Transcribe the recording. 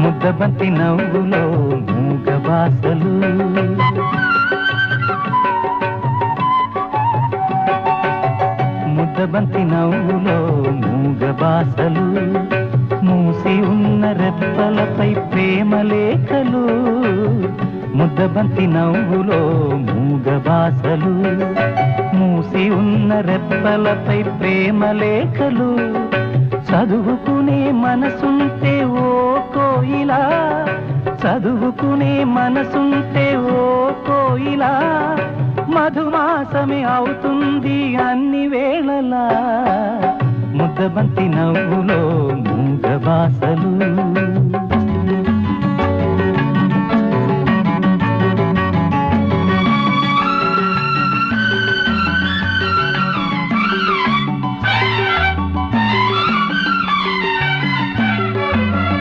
ముద్దబంతి నవ్వులో మూగ బాసలు ముద్దబంతి నవ్వులో మూగ బాసలు మూసి ఉన్న రెప్పలపై ప్రేమ లేఖలు ముద్దబంతి నవ్వులో మూగ బాసలు మూసి ఉన్న రెప్పలపై ప్రేమ లేఖలు చదువుకునే మనసుంటే ఓ కోయిలా చదువుకునే మనసుంటే ఓ కోయిలా మధుమాసమే అవుతుంది అన్ని వేళలా ముద్దబంతి నవ్వులో మూగ బాసలు